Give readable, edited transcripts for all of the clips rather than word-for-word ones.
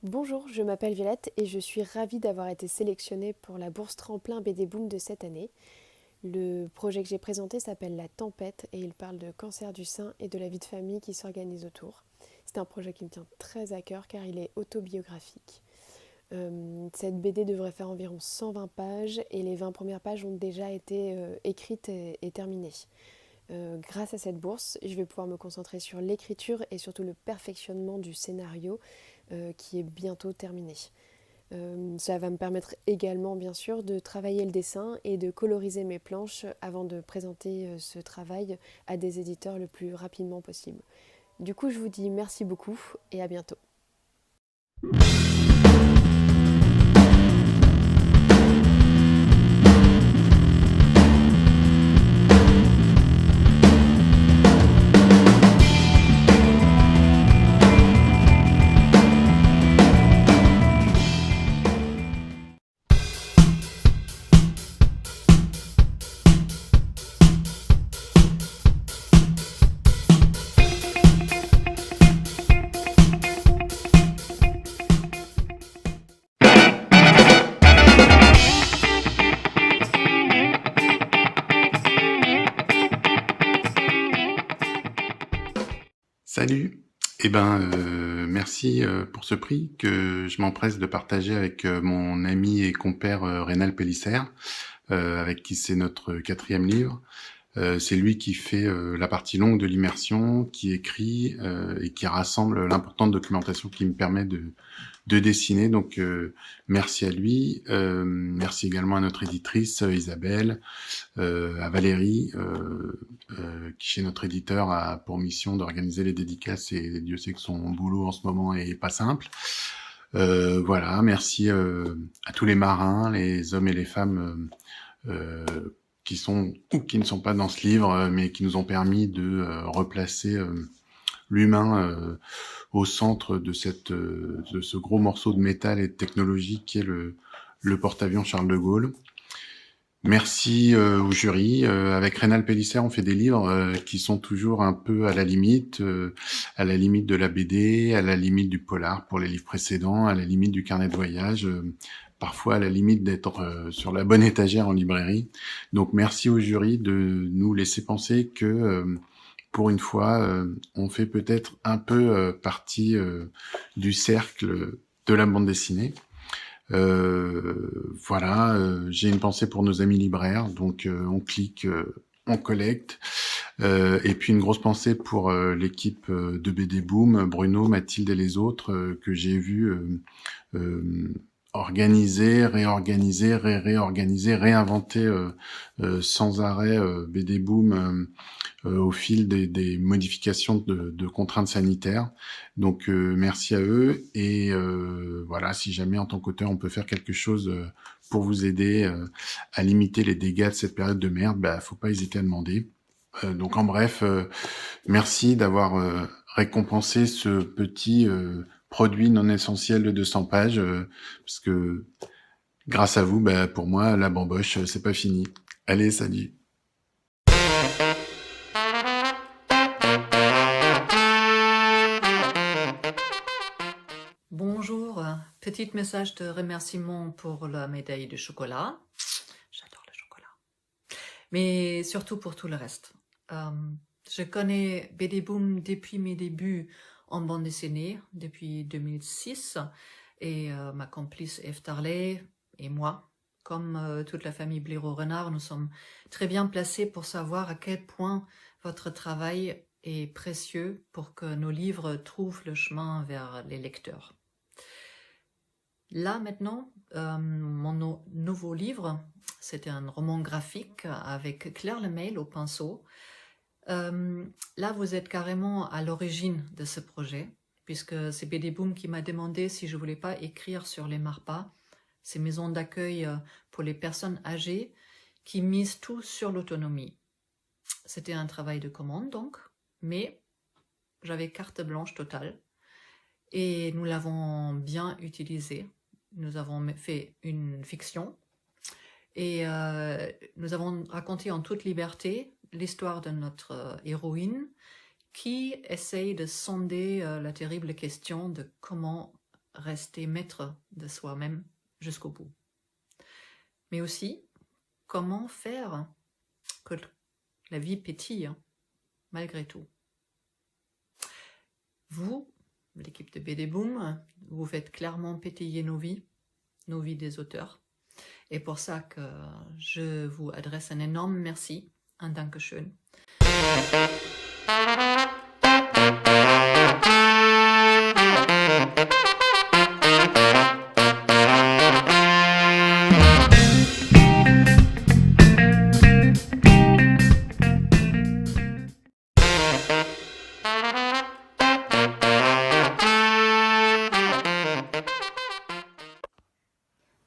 Bonjour, je m'appelle Violette et je suis ravie d'avoir été sélectionnée pour la bourse tremplin BD Boom de cette année. Le projet que j'ai présenté s'appelle La Tempête et il parle de cancer du sein et de la vie de famille qui s'organise autour. C'est un projet qui me tient très à cœur car il est autobiographique. Cette BD devrait faire environ 120 pages et les 20 premières pages ont déjà été écrites et terminées. Grâce à cette bourse, je vais pouvoir me concentrer sur l'écriture et surtout le perfectionnement du scénario qui est bientôt terminé. Ça va me permettre également, bien sûr, de travailler le dessin et de coloriser mes planches avant de présenter ce travail à des éditeurs le plus rapidement possible. Du coup, je vous dis merci beaucoup et à bientôt. Salut. Merci pour ce prix que je m'empresse de partager avec mon ami et compère Rénal Pélissère, avec qui c'est notre 4e livre. C'est lui qui fait la partie longue de l'immersion, qui écrit et qui rassemble l'importante documentation qui me permet de dessiner. Donc merci à lui. Merci également à notre éditrice Isabelle, à Valérie, qui chez notre éditeur a pour mission d'organiser les dédicaces et Dieu sait que son boulot en ce moment est pas simple. Voilà, merci à tous les marins, les hommes et les femmes qui sont ou qui ne sont pas dans ce livre, mais qui nous ont permis de replacer l'humain au centre de ce gros morceau de métal et de technologie qui est le porte-avions Charles de Gaulle. Merci au jury. Avec Rénal Pélissère, on fait des livres qui sont toujours un peu à la limite de la BD, à la limite du polar pour les livres précédents, à la limite du carnet de voyage, parfois à la limite d'être sur la bonne étagère en librairie. Donc merci au jury de nous laisser penser que pour une fois, on fait peut-être un peu partie du cercle de la bande dessinée. Voilà, j'ai une pensée pour nos amis libraires, donc on clique, on collecte. Et puis une grosse pensée pour l'équipe de BD Boom, Bruno, Mathilde et les autres que j'ai vu organiser, réorganiser, réorganiser, réinventer sans arrêt BD Boom au fil des modifications de contraintes sanitaires. Donc merci à eux et voilà, si jamais en tant qu'auteur on peut faire quelque chose pour vous aider à limiter les dégâts de cette période de merde, faut pas hésiter à demander. Donc en bref, merci d'avoir récompensé ce petit produit non essentiel de 200 pages, parce que grâce à vous, pour moi, la bamboche, c'est pas fini. Allez, salut. Bonjour, petit message de remerciement pour la médaille de chocolat. J'adore le chocolat. Mais surtout pour tout le reste. Je connais BD Boom depuis mes débuts en bande dessinée, depuis 2006. Et ma complice Eve Tarley et moi, comme toute la famille Blaireau-Renard, nous sommes très bien placés pour savoir à quel point votre travail est précieux pour que nos livres trouvent le chemin vers les lecteurs. Là maintenant, mon nouveau livre, c'était un roman graphique avec Claire Lemail au pinceau. Là, vous êtes carrément à l'origine de ce projet, puisque c'est BD Boom qui m'a demandé si je voulais pas écrire sur les MARPA, ces maisons d'accueil pour les personnes âgées qui misent tout sur l'autonomie. C'était un travail de commande donc, mais j'avais carte blanche totale et nous l'avons bien utilisé. Nous avons fait une fiction et nous avons raconté en toute liberté l'histoire de notre héroïne qui essaye de sonder la terrible question de comment rester maître de soi-même jusqu'au bout. Mais aussi, comment faire que la vie pétille malgré tout. Vous, l'équipe de BD Boom, vous faites clairement pétiller nos vies des auteurs. Et pour ça que je vous adresse un énorme merci, un Dankeschön.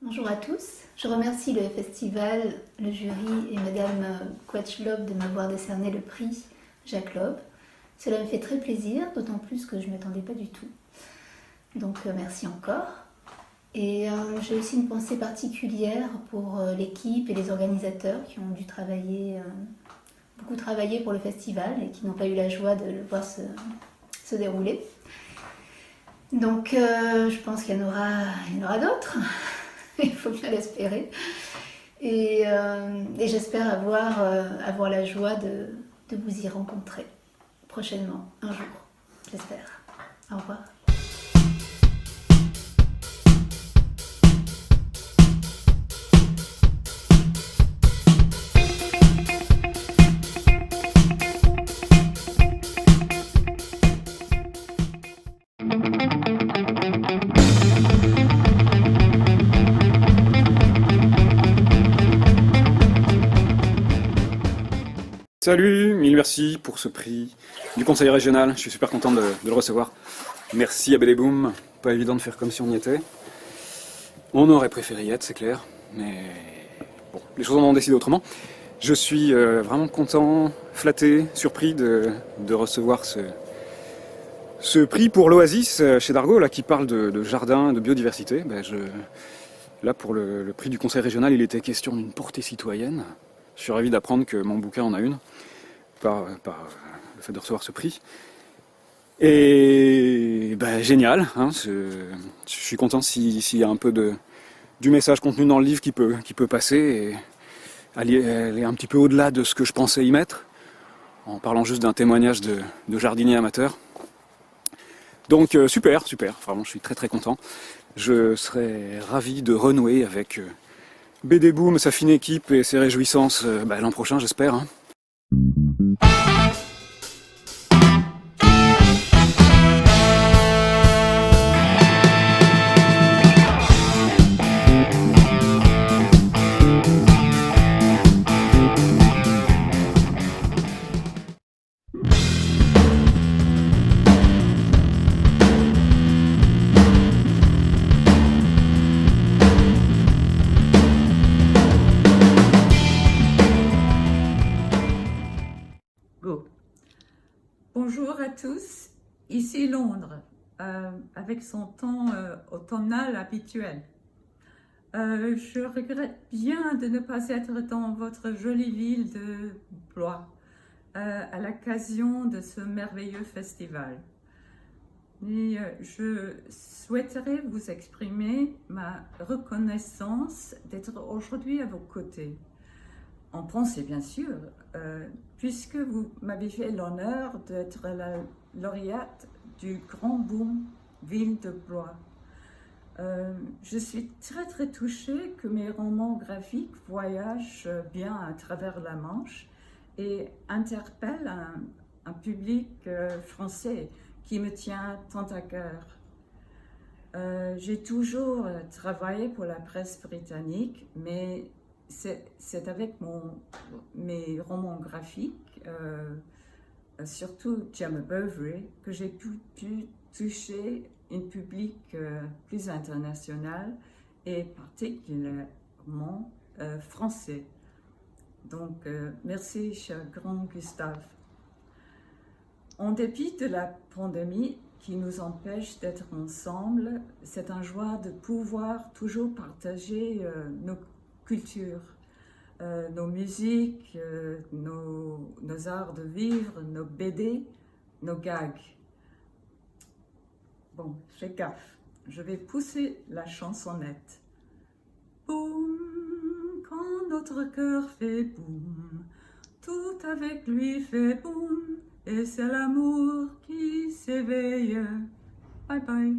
Bonjour à tous, je remercie le festival, le jury et Madame Quatchlob de m'avoir décerné le prix Jacques Lob. Cela me fait très plaisir, d'autant plus que je ne m'attendais pas du tout. Donc merci encore. Et j'ai aussi une pensée particulière pour l'équipe et les organisateurs qui ont dû beaucoup travailler pour le festival et qui n'ont pas eu la joie de le voir se dérouler. Donc je pense qu'il y en aura d'autres. Il faut bien l'espérer. Et j'espère avoir la joie de vous y rencontrer prochainement, un jour. J'espère. Au revoir. Salut, mille merci pour ce prix du conseil régional, je suis super content de le recevoir. Merci à BD Boom, pas évident de faire comme si on y était. On aurait préféré y être, c'est clair, mais bon, les choses en ont décidé autrement. Je suis vraiment content, flatté, surpris de recevoir ce prix pour l'Oasis chez Dargaud, là, qui parle de jardin, de biodiversité. Là, pour le prix du conseil régional, il était question d'une portée citoyenne. Je suis ravi d'apprendre que mon bouquin en a une, par le fait de recevoir ce prix. Et génial, hein, je suis content s'il y a un peu du message contenu dans le livre qui peut passer et aller un petit peu au-delà de ce que je pensais y mettre, en parlant juste d'un témoignage de jardinier amateur. Donc super, vraiment je suis très très content. Je serais ravi de renouer avec BD Boom, sa fine équipe et ses réjouissances l'an prochain, j'espère. Hein. Bonjour à tous, ici Londres, avec son temps automnal habituel. Je regrette bien de ne pas être dans votre jolie ville de Blois à l'occasion de ce merveilleux festival. Et je souhaiterais vous exprimer ma reconnaissance d'être aujourd'hui à vos côtés. En pensée, bien sûr, puisque vous m'avez fait l'honneur d'être la lauréate du Grand Boom Ville de Blois. Je suis très très touchée que mes romans graphiques voyagent bien à travers la Manche et interpellent un public français qui me tient tant à cœur. J'ai toujours travaillé pour la presse britannique, mais c'est avec mes romans graphiques, surtout Gemma Bovary, que j'ai pu toucher un public plus international et particulièrement français. Donc, merci, cher grand Gustave. En dépit de la pandémie qui nous empêche d'être ensemble, c'est une joie de pouvoir toujours partager nos cultures, nos musiques, nos arts de vivre, nos BD, nos gags. Bon, fais gaffe, je vais pousser la chansonnette. Boum, quand notre cœur fait boum, tout avec lui fait boum, et c'est l'amour qui s'éveille. Bye bye.